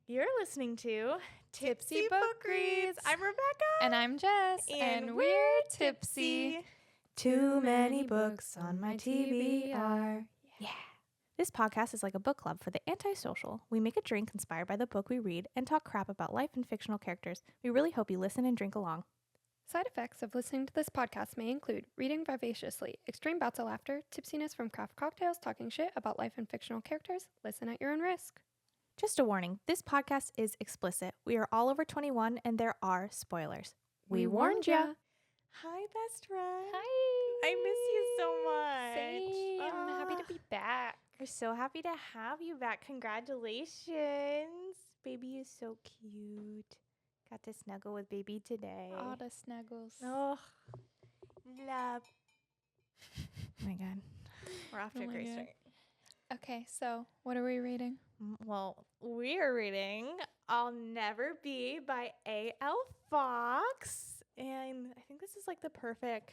You're listening to Tipsy Book Reads. I'm Rebecca. And I'm Jess. And we're tipsy. Too many books on my TBR. Yeah. This podcast is like a book club for the antisocial. We make a drink inspired by the book we read and talk crap about life and fictional characters. We really hope you listen and drink along. Side effects of listening to this podcast may include reading vivaciously, extreme bouts of laughter, tipsiness from craft cocktails, talking shit about life and fictional characters. Listen at your own risk. Just a warning, this podcast is explicit. We are all over 21 and there are spoilers. We warned ya. Hi, best friend. Hi. I miss you so much. Same. I'm happy to be back. We're so happy to have you back. Congratulations. Baby is so cute. Got to snuggle with baby today. All the snuggles. Oh, love. Oh my God. We're off to a great start. Okay, so what are we reading? Well, we are reading I'll Never Be by A.L Fox. And I think this is like the perfect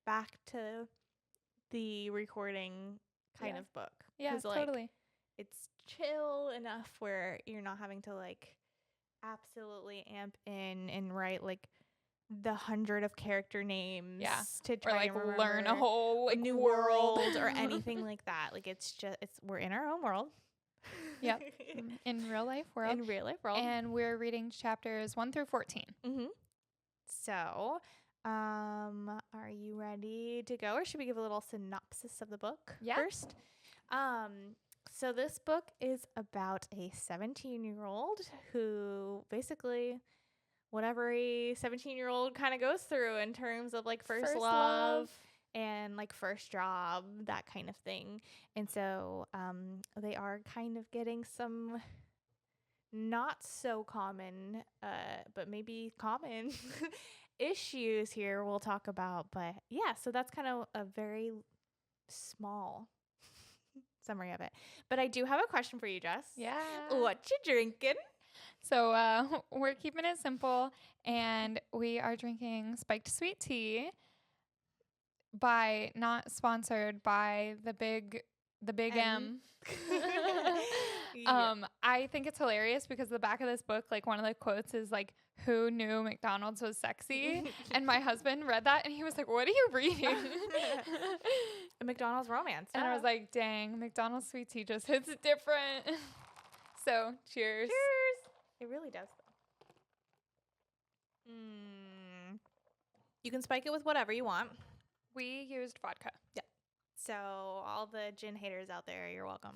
back to the recording kind of book. Yeah, 'Cause, totally. It's chill enough where you're not having to like absolutely amp in and write like the 100 of character names to try or like and learn a whole like new world or anything like that. Like we're in our own world. Yep. In real life world. In real life world. And we're reading chapters 1 through 14. Mm-hmm. So, are you ready to go, or should we give a little synopsis of the book first? So this book is about a 17-year-old who basically whatever a 17-year-old kind of goes through in terms of like first love and like first job, that kind of thing. And so they are kind of getting some not so common, but maybe common issues here we'll talk about. But yeah, so that's kind of a very small summary of it. But I do have a question for you, Jess. Yeah. What you drinking? So we're keeping it simple, and we are drinking spiked sweet tea not sponsored by the big M. I think it's hilarious because the back of this book, like one of the quotes is like, "Who knew McDonald's was sexy?" And my husband read that and he was like, "What are you reading?" A McDonald's romance. And I was like, "Dang, McDonald's sweet tea just hits different." So, cheers. Cheers. It really does, though. You can spike it with whatever you want. We used vodka. Yeah. So all the gin haters out there, you're welcome.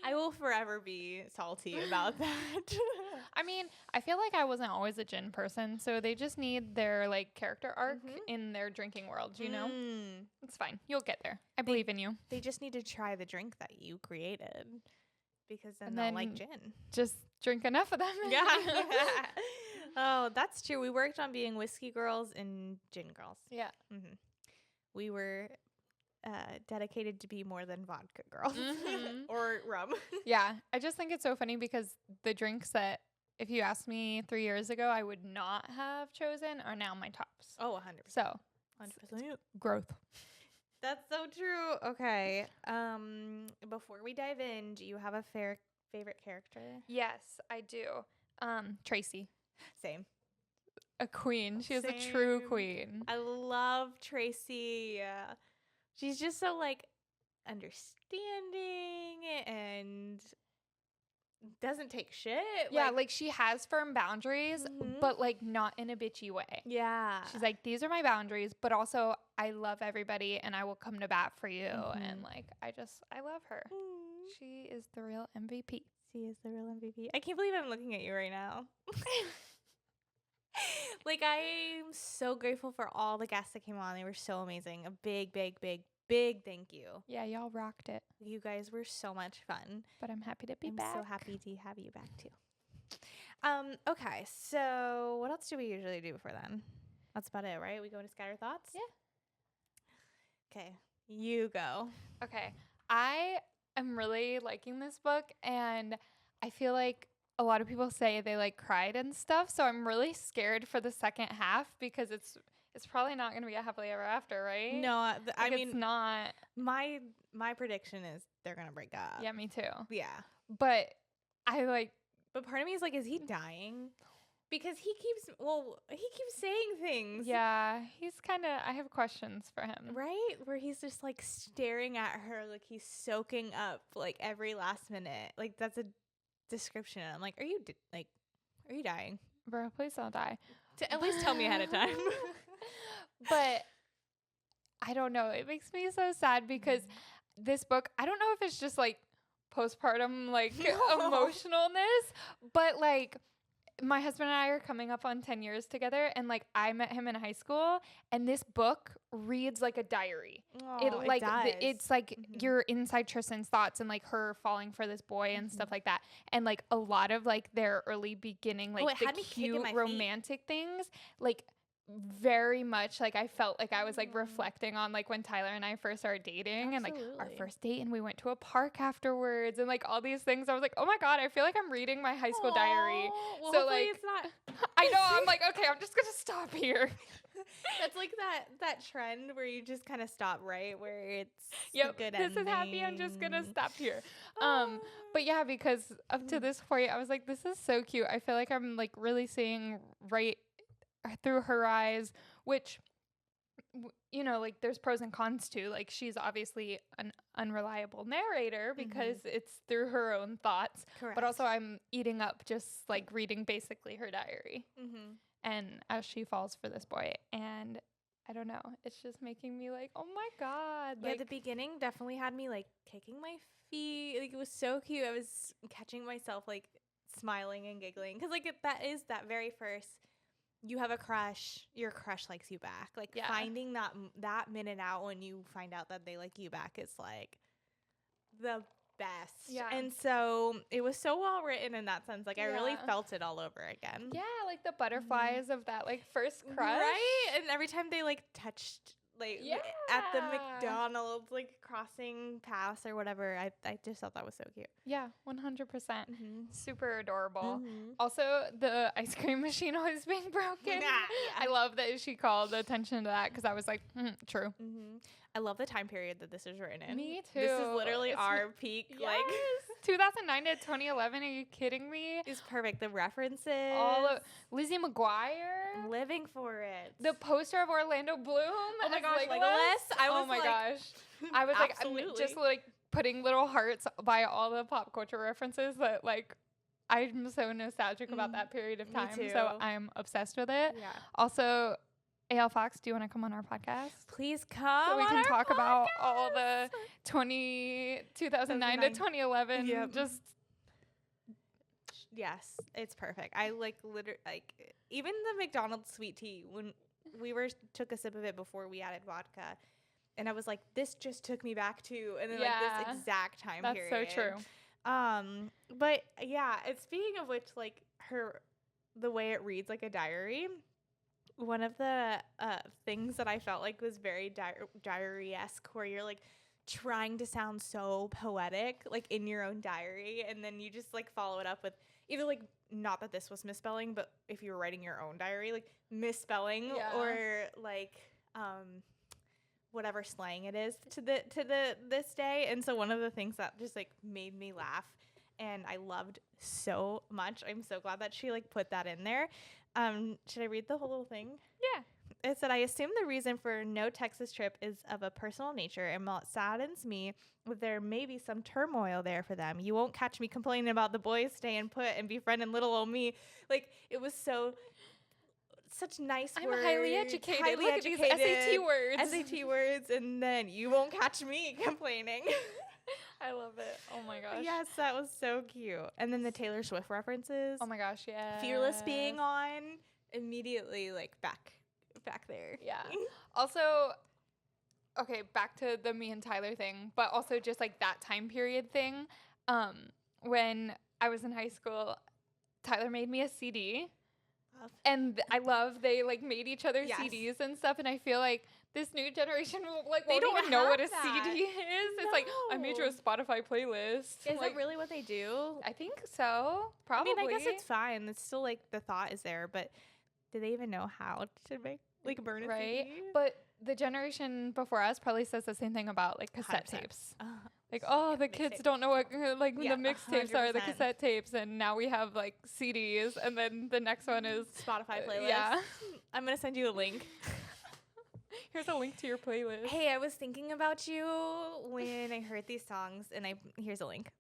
I will forever be salty about that. I mean, I feel like I wasn't always a gin person, so they just need their like character arc in their drinking world, you know? It's fine. You'll get there. I believe in you. They just need to try the drink that you created because then they'll like gin. Just drink enough of them. Yeah. Oh, that's true. We worked on being whiskey girls and gin girls. Yeah. Mm-hmm. We were dedicated to be more than vodka girls or rum. Yeah. I just think it's so funny because the drinks that if you asked me 3 years ago, I would not have chosen are now my tops. Oh, 100%. So 100%. Growth. That's so true. Okay. Before we dive in, do you have a favorite character? Yes, I do. Tracy. Same. A queen. She is a true queen. I love Tracy. She's just so like understanding and doesn't take shit. Yeah, like she has firm boundaries, but like not in a bitchy way. Yeah. She's like, these are my boundaries, but also I love everybody and I will come to bat for you. And like, I love her. She is the real MVP. She is the real MVP. I can't believe I'm looking at you right now. Like, I'm so grateful for all the guests that came on. They were so amazing. A big, big, big, big thank you. Yeah, y'all rocked it. You guys were so much fun. But I'm happy to be back. I'm so happy to have you back, too. Okay, so what else do we usually do before then? That's about it, right? We go into Scatter Thoughts? Yeah. Okay, you go. Okay, I am really liking this book, and I feel like a lot of people say they like cried and stuff, so I'm really scared for the second half because it's probably not going to be a happily ever after, right? No, I mean, it's not. My prediction is they're gonna break up. Yeah, me too. Yeah. But I like. But part of me is like, is he dying? Because he keeps saying things. Yeah, he's kind of. I have questions for him. Right? Where he's just like staring at her, like he's soaking up like every last minute. Like that's a description. I'm like, are you dying? Bro, please don't die. To at least tell me ahead of time. But I don't know. It makes me so sad because this book, I don't know if it's just like postpartum like emotionalness, but like my husband and I are coming up on 10 years together, and like I met him in high school, and this book reads like a diary. Oh, It's like you're inside Tristan's thoughts and like her falling for this boy and stuff like that, and like a lot of like their early beginning like the cute romantic things, like very much like I felt like I was like reflecting on like when Tyler and I first started dating. Absolutely. And like our first date, and we went to a park afterwards, and like all these things. I was like, oh my God, I feel like I'm reading my high school diary. Well, so like it's not. I know, I'm like, okay, I'm just gonna stop here. That's like that trend where you just kind of stop right where it's good this ending. Is happy, I'm just gonna stop here. But yeah, because up to this point I was like, this is so cute. I feel like I'm like really seeing right through her eyes, which you know, like there's pros and cons to. Like she's obviously an unreliable narrator because it's through her own thoughts. Correct. But also I'm eating up just like reading basically her diary. And as she falls for this boy, and I don't know, it's just making me like, oh my God. Yeah, the beginning definitely had me like kicking my feet. Like it was so cute. I was catching myself like smiling and giggling because like that is that very first. You have a crush, your crush likes you back. Like finding that minute out when you find out that they like you back is like the best. Yeah. And so it was so well written in that sense. Like I really felt it all over again. Yeah, like the butterflies of that like first crush. Right? And every time they like touched like at the McDonald's, like crossing paths or whatever. I just thought that was so cute. Yeah, 100%. Super adorable. Also, the ice cream machine always being broken. I love that she called attention to that because I was like, true. I love the time period that this is written in. Me too. This is literally our peak. Yes. Like 2009 to 2011. Are you kidding me? It's perfect. The references. All of Lizzie McGuire. Living for it. The poster of Orlando Bloom. Oh my gosh, Legolas. Oh my gosh. I was like, I'm just like putting little hearts by all the pop culture references that like I'm so nostalgic about that period of time. So I'm obsessed with it. Yeah. Also, A.L Fox, do you want to come on our podcast? Please come. So we can talk about all the 2009 to 2011. Yep. Just yes, it's perfect. I like literally like even the McDonald's sweet tea when we took a sip of it before we added vodka, and I was like, this just took me back to and then like this exact time period. That's so true. But yeah, speaking of which, like the way it reads like a diary. One of the things that I felt like was very diary-esque, where you're like trying to sound so poetic, like in your own diary, and then you just like follow it up with either like not that this was misspelling, but if you were writing your own diary, like misspelling or like whatever slang it is to this day. And so one of the things that just like made me laugh and I loved so much, I'm so glad that she like put that in there. Should I read the whole thing? Yeah. It said, I assume the reason for no Texas trip is of a personal nature, and while it saddens me that there may be some turmoil there for them, you won't catch me complaining about the boys staying put and befriending little old me. Like, it was such nice words. I'm highly educated. Look at these SAT words. SAT words, and then you won't catch me complaining. I love it. Oh my gosh. Yes, that was so cute. And then the Taylor Swift references. Oh my gosh, yeah. Fearless being on immediately like back there. Yeah. Also, okay, back to the me and Tyler thing, but also just like that time period thing. When I was in high school, Tyler made me a CD. And I love they like made each other CDs and stuff, and I feel like this new generation won't even know what a CD is. No. It's like, I made you a Spotify playlist. Is that really what they do? I think so. Probably. I mean, I guess it's fine. It's still like the thought is there, but do they even know how to make like burn a CD? But the generation before us probably says the same thing about like cassette tapes. Like, oh, the kids don't know what like the mixtapes are, the 100%. cassette tapes, and now we have like CDs, and then the next one is Spotify playlist. Yeah. I'm gonna send you a link. Here's a link to your playlist. Hey, I was thinking about you when I heard these songs, and here's a link.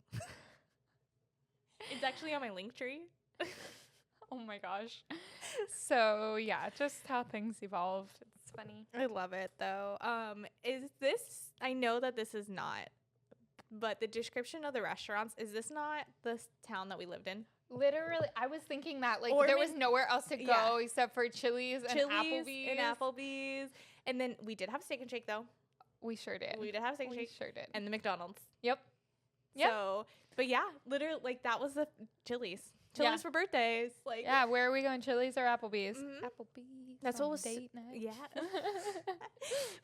It's actually on my link tree. Oh my gosh. So yeah, just how things evolve. It's funny. I love it though. Is this? I know that this is not, but the description of the restaurants, is this not the town that we lived in? Literally, I was thinking that like Or there was nowhere else to go except for Chili's and Applebee's. And then we did have Steak and Shake though. We sure did. We did have Steak and Shake. Sure did. And the McDonald's. Yep. So, but yeah, literally, like that was the Chili's. Chili's for birthdays. Like, yeah, where are we going? Chili's or Applebee's? Mm-hmm. Applebee's. That's what was date night. Yeah.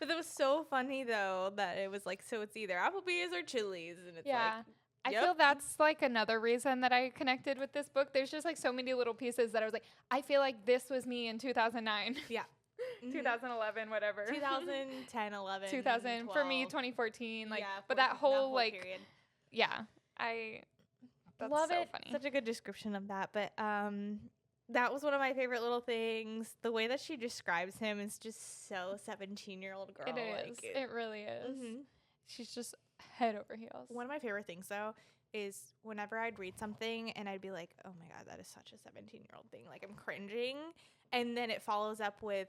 But it was so funny though that it was like, so it's either Applebee's or Chili's, and it's like, I feel that's like another reason that I connected with this book. There's just like so many little pieces that I was like, I feel like this was me in 2009. Yeah. 2011, whatever. 2010, 11, 2000 12. For me, 2014. Like, yeah, but that whole like, period. Yeah, that's love so it. funny. Such a good description of that. But that was one of my favorite little things. The way that she describes him is just so 17-year-old girl. It is. Like, it really is. Mm-hmm. She's just head over heels. One of my favorite things though is whenever I'd read something and I'd be like, oh my God, that is such a 17-year-old thing. Like I'm cringing. And then it follows up with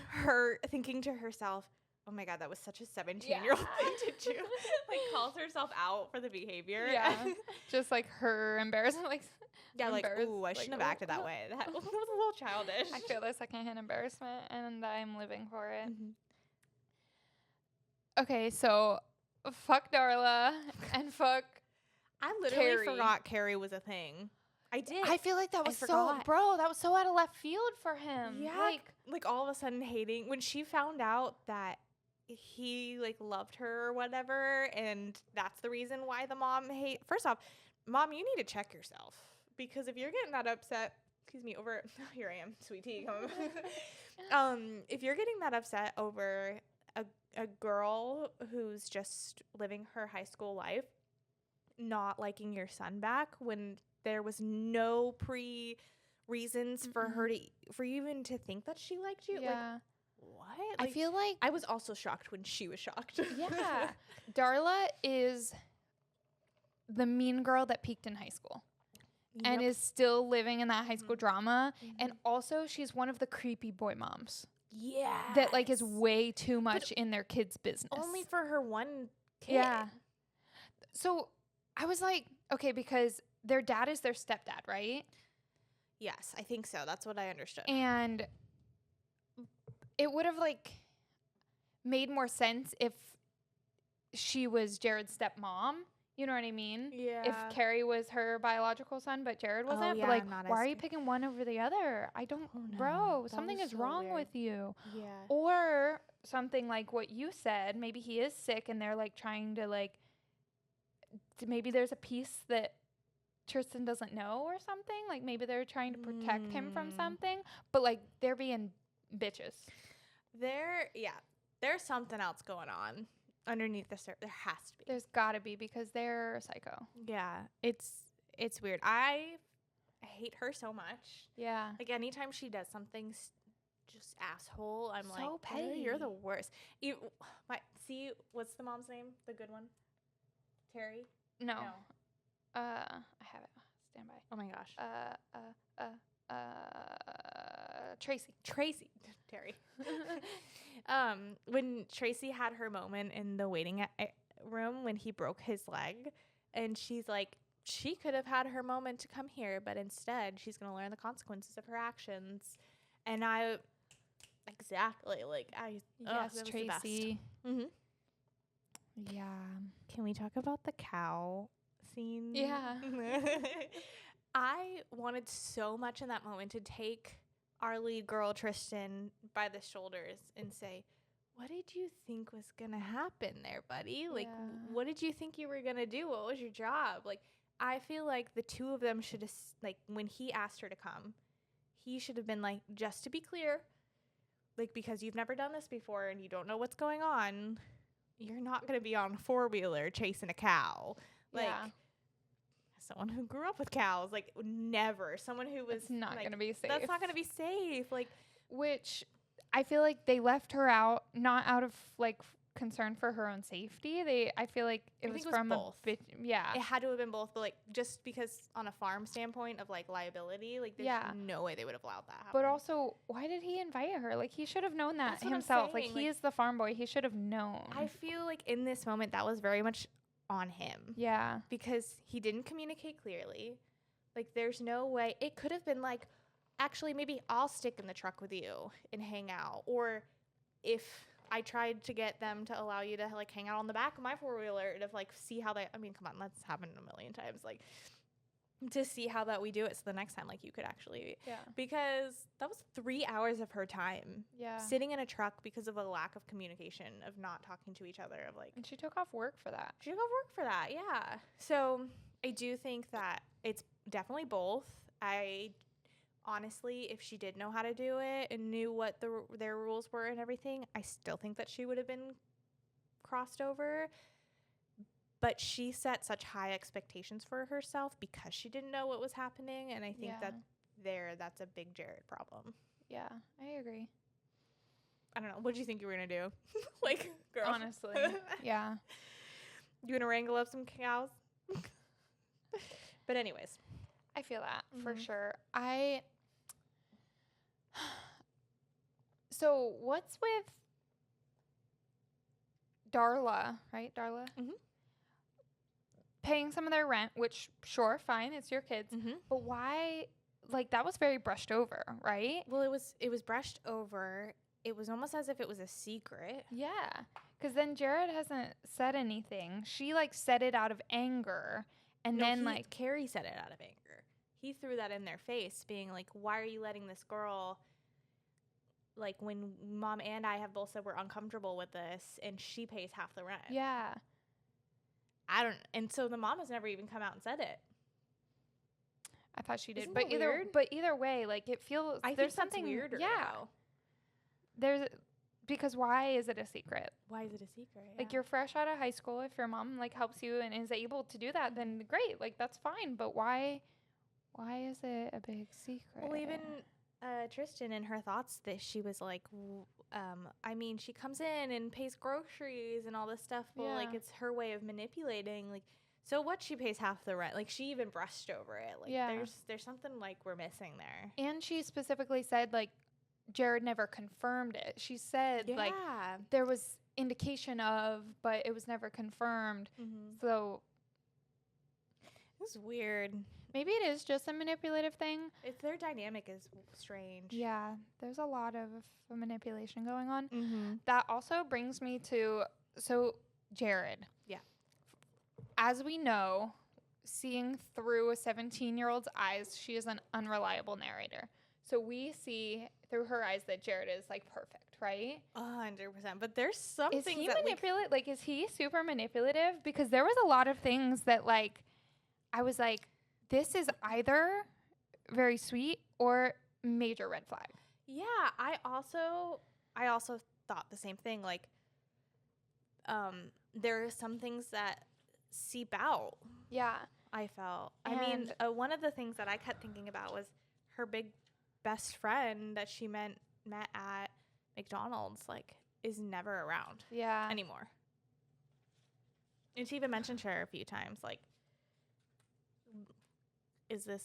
her thinking to herself, oh my God, that was such a 17-year-old thing to do. Like calls herself out for the behavior. Yeah. Just like her embarrassment. Like, yeah, like, ooh, I shouldn't have acted that way. That was a little childish. I feel the secondhand embarrassment and I'm living for it. Mm-hmm. Okay, so fuck Darla and fuck I literally Carrie. forgot Carrie was a thing. I did. I feel like that was forgot. that was so out of left field for him. Yeah. Like all of a sudden hating when she found out that he like loved her or whatever, and that's the reason why the mom First off, Mom, you need to check yourself, because if you're getting that upset, over here I am, sweet tea. If you're getting that upset over a girl who's just living her high school life not liking your son back when there was no reasons for her for you even to think that she liked you. Yeah. Like, what? Like, I feel like I was also shocked when she was shocked. Yeah. Darla is the mean girl that peaked in high school. And is still living in that high school drama. Mm-hmm. And also she's one of the creepy boy moms. Yeah. That like is way too much in their kids' business. Only for her one kid. Yeah. So I was like, okay, because their dad is their stepdad, right? Yes, I think so. That's what I understood. And it would have like made more sense if she was Jared's stepmom. You know what I mean? Yeah. If Carrie was her biological son, but Jared wasn't. Yeah, but like, why are you picking one over the other? I don't, bro, something is wrong with you. Yeah. Or something like what you said. Maybe he is sick and they're like trying to like, maybe there's a piece that Tristan doesn't know or something. Like maybe they're trying to protect him from something, but like they're being bitches. There's something else going on underneath the surface. There has to be. There's gotta be, because they're psycho. Yeah, it's weird. I hate her so much. Yeah. Like anytime she does something just asshole, I'm so like, petty. You're the worst. What's the mom's name? The good one? Terry? No. I have it. Stand by. Oh my gosh. Tracy. Terry. When Tracy had her moment in the waiting room when he broke his leg, and she's like, she could have had her moment to come here, but instead she's going to learn the consequences of her actions. And yes, Tracy. Mm-hmm. Yeah. Can we talk about the cow scene? Yeah. I wanted so much in that moment to take our lead girl, Tristan, by the shoulders and say, what did you think was going to happen there, buddy? Like, what did you think you were going to do? What was your job? Like, I feel like the two of them should have, like, when he asked her to come, he should have been like, just to be clear, like, because you've never done this before and you don't know what's going on, you're not going to be on a 4-wheeler chasing a cow. Like, yeah. someone who grew up with cows, like, never. Someone who was It's not like, going to be safe. that's not going to be safe. Like, which I feel like they left her out, not out of like concern for her own safety. I feel like it was from both. a bit, yeah. It had to have been both, but like just because on a farm standpoint of like liability, like there's no way they would have allowed that happen. But also, why did he invite her? Like he should have known that That's what himself. I'm Like saying. he is the farm boy. He should have known. I feel like in this moment that was very much on him. Yeah. Because he didn't communicate clearly. Like there's no way. It could have been like, actually maybe I'll stick in the truck with you and hang out. Or if I tried to get them to allow you to like hang out on the back of my 4-wheeler to like see how they, I mean, come on, that's happened a million times. Like to see how that we do it. So the next time, like you could actually, because that was 3 hours of her time sitting in a truck because of a lack of communication, of not talking to each other, of like, and she took off work for that. Yeah. So I do think that it's definitely both. I honestly, if she did know how to do it and knew what their rules were and everything, I still think that she would have been crossed over. But she set such high expectations for herself because she didn't know what was happening, and I think that's a big Jared problem. Yeah, I agree. I don't know. What do you think you were gonna do? Like, girl. Honestly, yeah. You gonna wrangle up some cows? But anyways, I feel that for Mhm. sure. So what's with Darla, right? Darla? Mhm. Paying some of their rent, which sure, fine, it's your kids. Mhm. But why, like, that was very brushed over, right? Well, it was brushed over. It was almost as if it was a secret. Yeah. Because then Jared hasn't said anything. She, like, said it out of anger. And then, like, Carrie said it out of anger. He threw that in their face, being like, why are you letting this girl, like, when mom and I have both said we're uncomfortable with this, and she pays half the rent. Yeah. And so the mom has never even come out and said it. I thought she did. Isn't But that weird? either way, like, it feels, I there's think that's something weirder. Yeah. Though. There's, because why is it a secret? Why is it a secret? Like, you're fresh out of high school. If your mom, like, helps you and is able to do that, then great. Like, that's fine. But why is it a big secret? Well, even Tristan in her thoughts, that she was like, I mean, she comes in and pays groceries and all this stuff, but like it's her way of manipulating. Like, so what? She pays half the rent. Like, she even brushed over it. Like, there's something like we're missing there. And she specifically said, like, Jared never confirmed it. She said like there was indication of, but it was never confirmed. Mm-hmm. So it's weird. Maybe it is just a manipulative thing. Their dynamic is strange. Yeah, there's a lot of manipulation going on. Mm-hmm. That also brings me to, Jared. Yeah. As we know, seeing through a 17-year-old's eyes, she is an unreliable narrator. So we see through her eyes that Jared is, like, perfect, right? 100%. But there's some is things he that manipulative? Like, is he super manipulative? Because there was a lot of things that, like, I was like, this is either very sweet or major red flag. Yeah, I also thought the same thing. Like, there are some things that seep out. Yeah, I felt. I mean, one of the things that I kept thinking about was her big best friend that she met at McDonald's. Like, is never around. Yeah. Anymore. And she even mentioned her a few times. Like, is this,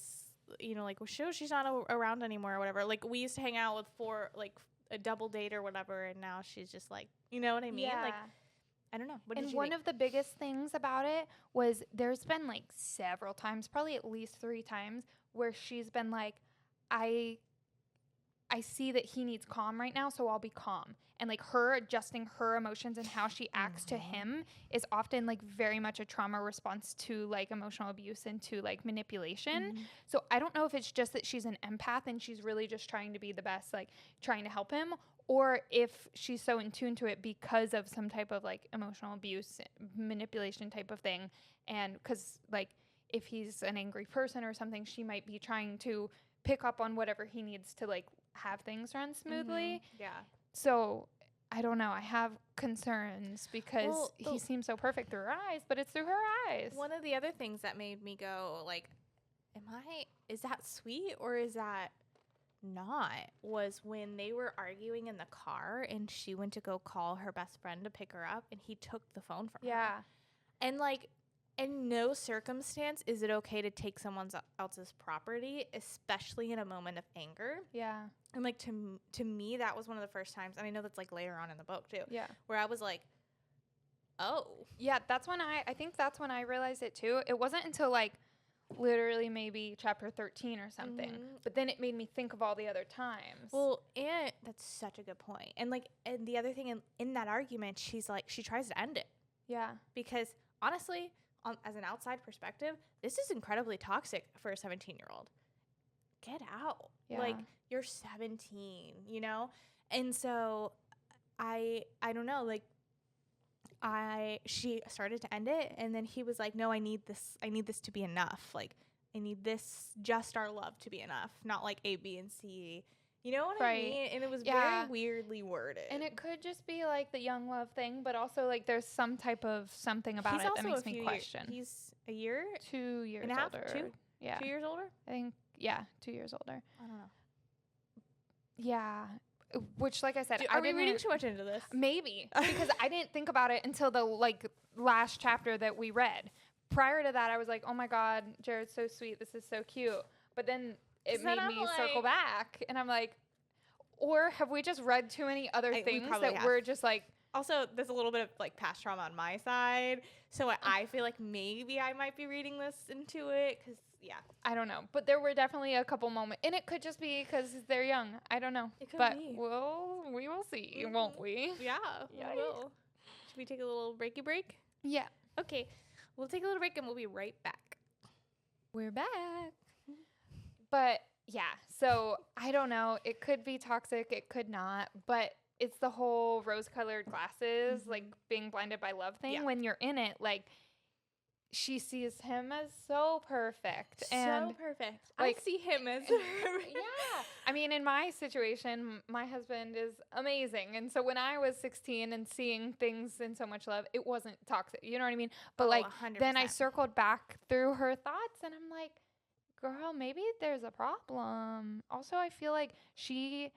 like, well, she's not around anymore or whatever. Like, we used to hang out with a double date or whatever, and now she's just like, you know what I mean? Yeah. Like, I don't know. What did you think? One of the biggest things about it was there's been, like, several times, probably at least 3 times, where she's been like, I see that he needs calm right now, so I'll be calm. And, like, her adjusting her emotions and how she acts to him is often, like, very much a trauma response to, like, emotional abuse and to, like, manipulation. Mm-hmm. So I don't know if it's just that she's an empath and she's really just trying to be the best, like, trying to help him, or if she's so in tune to it because of some type of, like, emotional abuse, manipulation type of thing. And because, like, if he's an angry person or something, she might be trying to pick up on whatever he needs to, like, have things run smoothly. Mm-hmm. Yeah. So I don't know. I have concerns because he seems so perfect through her eyes, but it's through her eyes. One of the other things that made me go like, is that sweet or is that not, was when they were arguing in the car and she went to go call her best friend to pick her up and he took the phone from her. And like, in no circumstance is it okay to take someone else's property, especially in a moment of anger. Yeah. And like to me, that was one of the first times, and I know that's like later on in the book too. Yeah. Where I was like, oh. Yeah, that's when I think that's when I realized it too. It wasn't until like literally maybe chapter 13 or something. Mm-hmm. But then it made me think of all the other times. Well, and that's such a good point. And like, and the other thing in that argument, she's like, she tries to end it. Yeah. Because honestly, as an outside perspective, this is incredibly toxic for a 17-year-old. Get out. Yeah. Like, you're 17, you know? And so I don't know, like, she started to end it, and then he was like, no, I need this to be enough. Like, I need this, just our love to be enough, not like A, B, and C. You know what I mean? And it was very weirdly worded. And it could just be like the young love thing, but also like there's some type of something about it that makes me question. He's a year? 2 years and a half, older. 2? Yeah. 2 years older? I think, 2 years older. I don't know. Yeah. Which, like I said, are we reading too much into this? Maybe. Because I didn't think about it until the like last chapter that we read. Prior to that, I was like, oh my God, Jared's so sweet. This is so cute. But then it made me circle back. And I'm like, or have we just read too many other things that we're just like. Also, there's a little bit of like past trauma on my side. So I feel like maybe I might be reading this into it. Because, I don't know. But there were definitely a couple moments. And it could just be because they're young. I don't know. It could be. We will see, won't we? Yeah, we will. Should we take a little breaky break? Yeah. Okay. We'll take a little break and we'll be right back. We're back. But so I don't know. It could be toxic. It could not. But it's the whole rose-colored glasses, like being blinded by love thing. Yeah. When you're in it, like she sees him as so perfect. So perfect. Like, I see him as perfect. Yeah. I mean, in my situation, my husband is amazing. And so when I was 16 and seeing things in so much love, it wasn't toxic. You know what I mean? But 100%. Then I circled back through her thoughts and I'm like, girl, maybe there's a problem. Also, I feel like she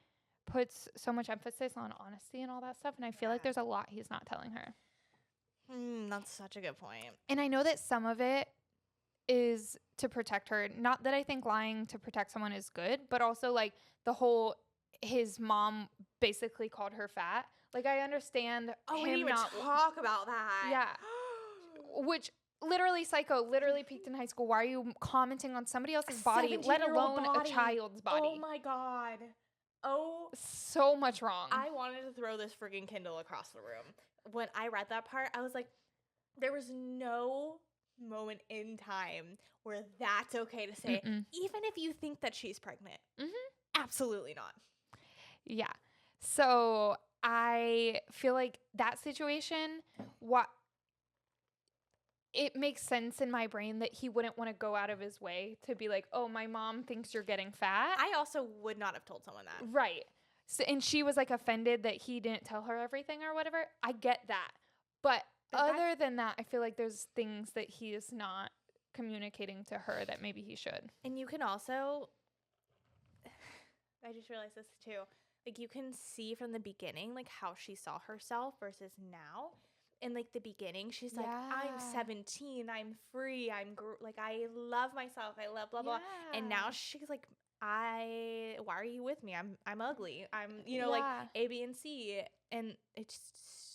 puts so much emphasis on honesty and all that stuff. And I feel like there's a lot he's not telling her. That's such a good point. And I know that some of it is to protect her. Not that I think lying to protect someone is good, but also like the whole, his mom basically called her fat. Like, I understand we didn't even talk about that. Yeah. Which literally psycho, literally peaked in high school. Why are you commenting on somebody else's body, let alone a child's body? Oh my God. So much wrong. I wanted to throw this freaking Kindle across the room. When I read that part, I was like, there was no moment in time where that's okay to say, even if you think that she's pregnant. Absolutely not. Yeah. So I feel like that situation, it makes sense in my brain that he wouldn't want to go out of his way to be like, oh, my mom thinks you're getting fat. I also would not have told someone that. Right. So, and she was like offended that he didn't tell her everything or whatever. I get that. But other than that, I feel like there's things that he is not communicating to her that maybe he should. And you can also, I just realized this too, like you can see from the beginning, like how she saw herself versus now. In like the beginning, she's like, I'm 17, I'm free, like I love myself, I love blah blah. And now she's like, why are you with me? I'm ugly. I'm like A, B, and C, and it's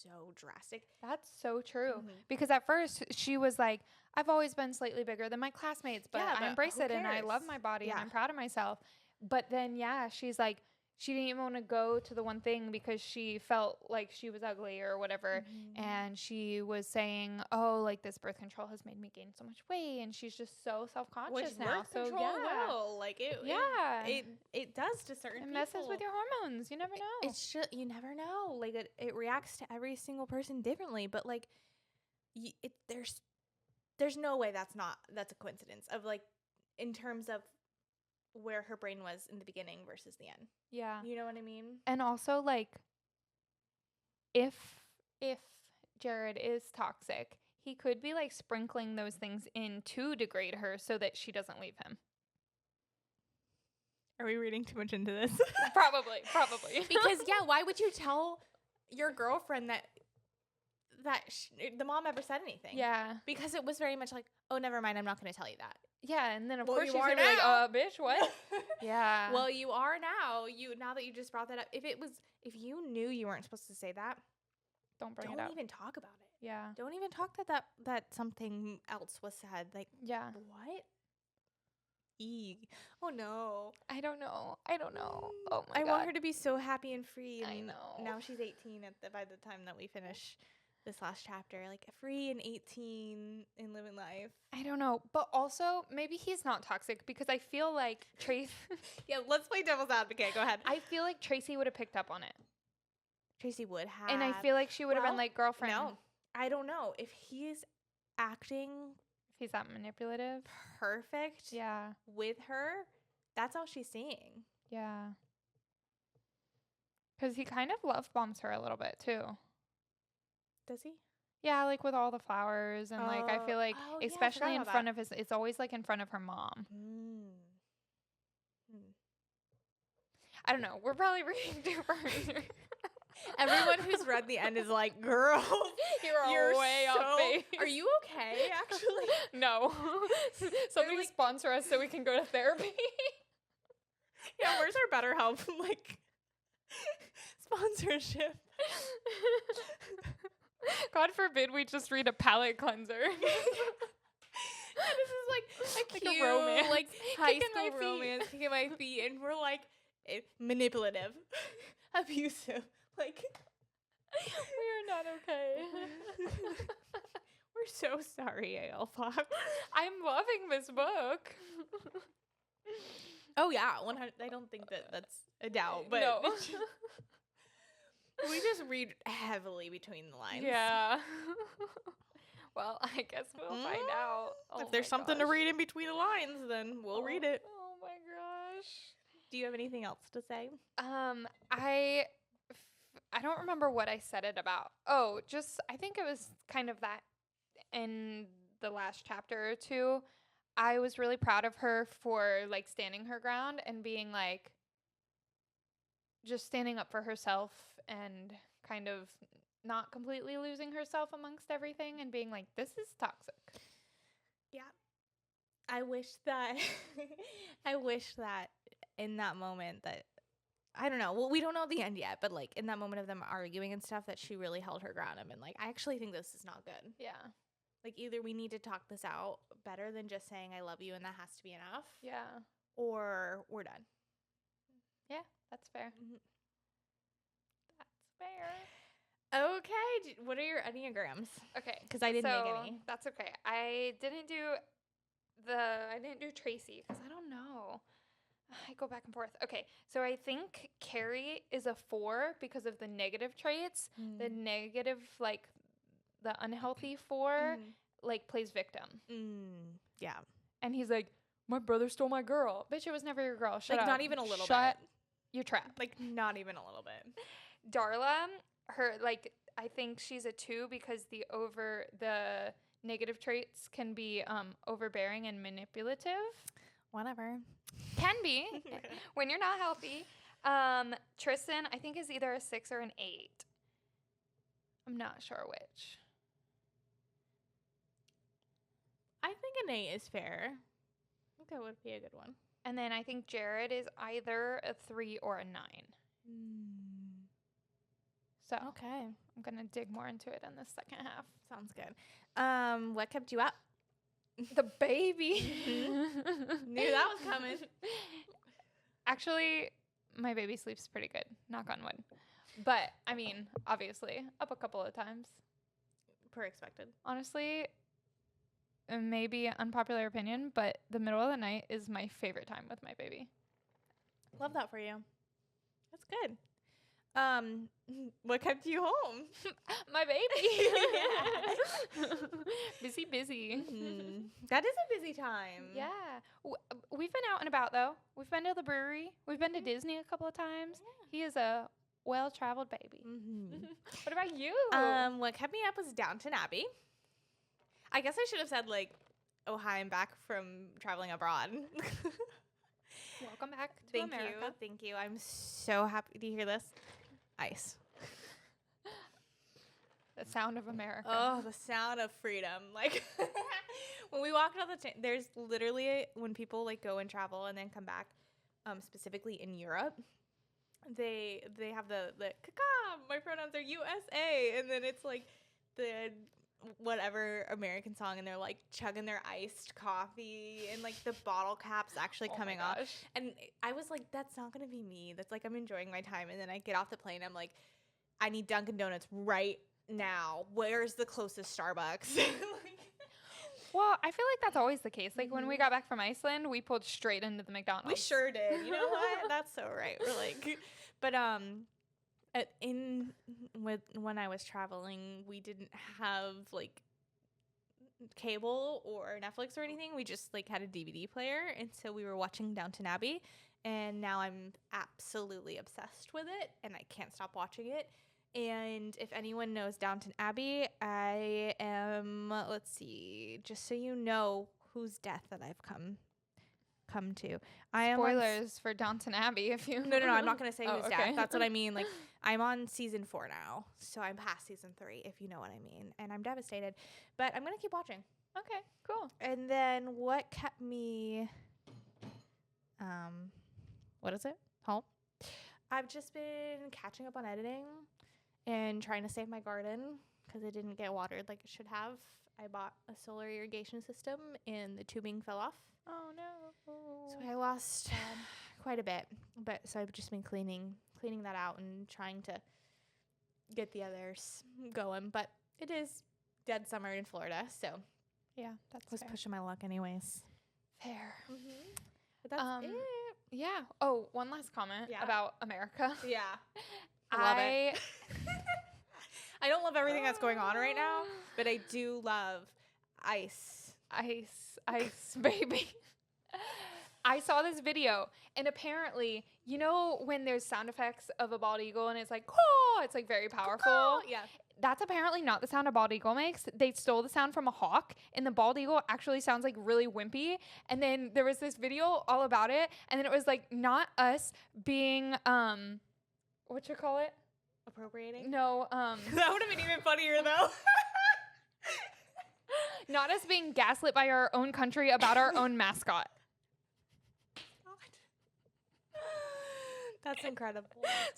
so drastic. That's so true. Because at first she was like, I've always been slightly bigger than my classmates, but I embrace it and I love my body and I'm proud of myself. But then she's like, she didn't even want to go to the one thing because she felt like she was ugly or whatever. And she was saying, oh, like this birth control has made me gain so much weight. And she's just so self-conscious now. Birth control will. Like it does to certain people. It messes with your hormones. You never know. It's just, you never know. Like it reacts to every single person differently. But like there's no way that's a coincidence of like in terms of where her brain was in the beginning versus the end. Yeah. You know what I mean? And also like if Jared is toxic, he could be like sprinkling those things in to degrade her so that she doesn't leave him. Are we reading too much into this? Probably. Because why would you tell your girlfriend that the mom ever said anything? Yeah. Because it was very much like, oh, never mind, I'm not going to tell you that. Yeah, and then of Well, course you she's are gonna be like, now. bitch, what? Yeah. Well, you are now. Now that you just brought that up, if you knew you weren't supposed to say that, don't bring it up. Don't even talk about it. Yeah. Don't even talk that something else was said. Like, yeah. What? Oh no. I don't know. Oh my God. I want her to be so happy and free. And I know. Now she's 18 by the time that we finish this last chapter. Like, free and 18 and living life. I don't know. But also, maybe he's not toxic because I feel like Tracy. Yeah, let's play devil's advocate. Go ahead. I feel like Tracy would have picked up on it. Tracy would have. And I feel like she would have been like, girlfriend. No, I don't know. If he's acting. If he's that manipulative. Perfect. Yeah. With her, that's all she's seeing. Yeah. Because he kind of love bombs her a little bit too. Does he? Yeah, like with all the flowers and like I feel like especially in front of it's always like in front of her mom. I don't know. We're probably reading too far here. Everyone who's read the end is like, girl, you're way off base. Are you okay, actually? No. Somebody like, sponsor us so we can go to therapy. Yeah, where's our BetterHelp, like, sponsorship? God forbid we just read a palate cleanser. Yeah, this is like a cute, romance. like high school romance, kicking my feet, and we're like manipulative, abusive. Like, we are not okay. We're so sorry, A.L Fox. I'm loving this book. Oh yeah, 100. I don't think that's a doubt, but no. We just read heavily between the lines. Yeah. Well, I guess we'll find out. If there's something to read in between the lines, then we'll read it. Oh my gosh. Do you have anything else to say? I don't remember what I said it about. Oh, just I think it was kind of that in the last chapter or two. I was really proud of her for like standing her ground and being like just standing up for herself and kind of not completely losing herself amongst everything and being like, this is toxic. Yeah. I wish that in that moment that, I don't know. Well, we don't know the end yet, but like in that moment of them arguing and stuff, that she really held her ground and been like, I actually think this is not good. Yeah. Like either we need to talk this out better than just saying I love you and that has to be enough. Yeah. Or we're done. Yeah, that's fair. Mm-hmm. That's fair. Okay. What are your Enneagrams? Okay. Because I didn't make any. That's okay. I didn't do Tracy because I don't know. I go back and forth. Okay, so I think Carrie is a 4 because of the negative traits. The negative, like, the unhealthy 4, like, plays victim. Yeah. And he's like, my brother stole my girl. Bitch, it was never your girl. Shut up. Not even a little bit. Shut your trap. Like, not even a little bit. Darla, her, like, I think she's a 2 because the negative traits can be overbearing and manipulative. Whatever. Can be when you're not healthy. Tristan, I think, is either a 6 or an 8. I'm not sure which. I think an 8 is fair. I think that would be a good one. And then I think Jared is either a 3 or a 9. So okay, I'm gonna dig more into it in the second half. Sounds good. What kept you up? The baby. Knew that was coming. Actually, my baby sleeps pretty good. Knock on wood. But, I mean, obviously, up a couple of times. Per expected. Honestly, maybe unpopular opinion, but the middle of the night is my favorite time with my baby. Love that for you. That's good. What kept you home? My baby. Busy. That is a busy time. Yeah. We've been out and about, though. We've been to the brewery. We've been to Disney a couple of times. Yeah. He is a well-traveled baby. What about you? What kept me up was Downton Abbey. I guess I should have said like, oh hi, I'm back from traveling abroad. Welcome back to America. Thank you. I'm so happy to hear this. Ice. The sound of America. Oh, the sound of freedom. Like when we walk down there's literally when people like go and travel and then come back, specifically in Europe, they have the caca, my pronouns are USA, and then it's like the whatever American song, and they're like chugging their iced coffee and like the bottle caps actually coming off. And I was like, that's not gonna be me. That's like, I'm enjoying my time. And then I get off the plane, I'm like, I need Dunkin' Donuts right now. Where's the closest Starbucks? Well, I feel like that's always the case. Like when we got back from Iceland, we pulled straight into the McDonald's. We sure did. You know what? That's so right. We're like, but when I was traveling, we didn't have like cable or Netflix or anything. We just like had a DVD player, and so we were watching Downton Abbey, and now I'm absolutely obsessed with it, and I can't stop watching it. And if anyone knows Downton Abbey, I am, let's see, just so you know whose death that I've come to. Spoilers for Downton Abbey if you... No, I'm not going to say who's death. That's what I mean. Like, I'm on season 4 now, so I'm past season 3, if you know what I mean. And I'm devastated, but I'm going to keep watching. Okay, cool. And then what kept me, what is it? Home? I've just been catching up on editing and trying to save my garden because it didn't get watered like it should have. I bought a solar irrigation system and the tubing fell off. Oh no. So I lost quite a bit. But so I've just been cleaning that out and trying to get the others going. But it is dead summer in Florida, so yeah, that's was pushing my luck anyways. Fair. Mm-hmm. But that's it. Yeah. Oh, one last comment about America. Yeah. I love it. I don't love everything that's going on right now, but I do love ice. Ice, baby. I saw this video, and apparently, you know when there's sound effects of a bald eagle, and it's like, oh, it's like very powerful? Yeah. That's apparently not the sound a bald eagle makes. They stole the sound from a hawk, and the bald eagle actually sounds like really wimpy. And then there was this video all about it, and then it was like not us being, what you call it? Appropriating? No. That would have been even funnier, though. Not us being gaslit by our own country about our own mascot. That's incredible.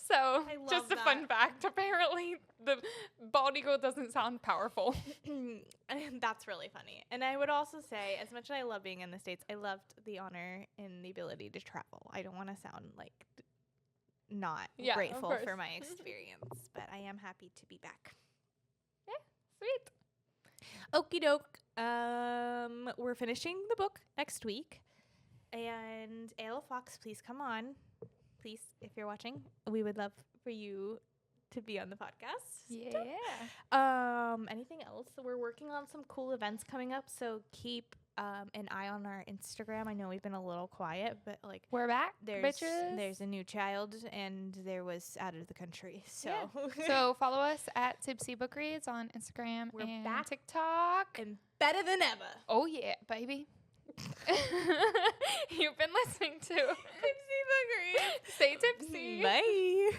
So, just a fun fact. Apparently, the bald eagle doesn't sound powerful. That's really funny. And I would also say, as much as I love being in the States, I loved the honor and the ability to travel. I don't want to sound like not grateful for my experience, but I am happy to be back. Yeah, sweet. Okie doke. We're finishing the book next week. And A.L Fox, please come on. Please, if you're watching, we would love for you to be on the podcast. Yeah. Anything else? We're working on some cool events coming up, so keep an eye on our Instagram. I know we've been a little quiet, but like we're back. There's a new child, and there was out of the country. So so follow us at Tipsy Book Reads on Instagram and back TikTok, and better than ever. Oh yeah, baby. You've been listening to Tipsy Book Reads. Stay tipsy. Bye.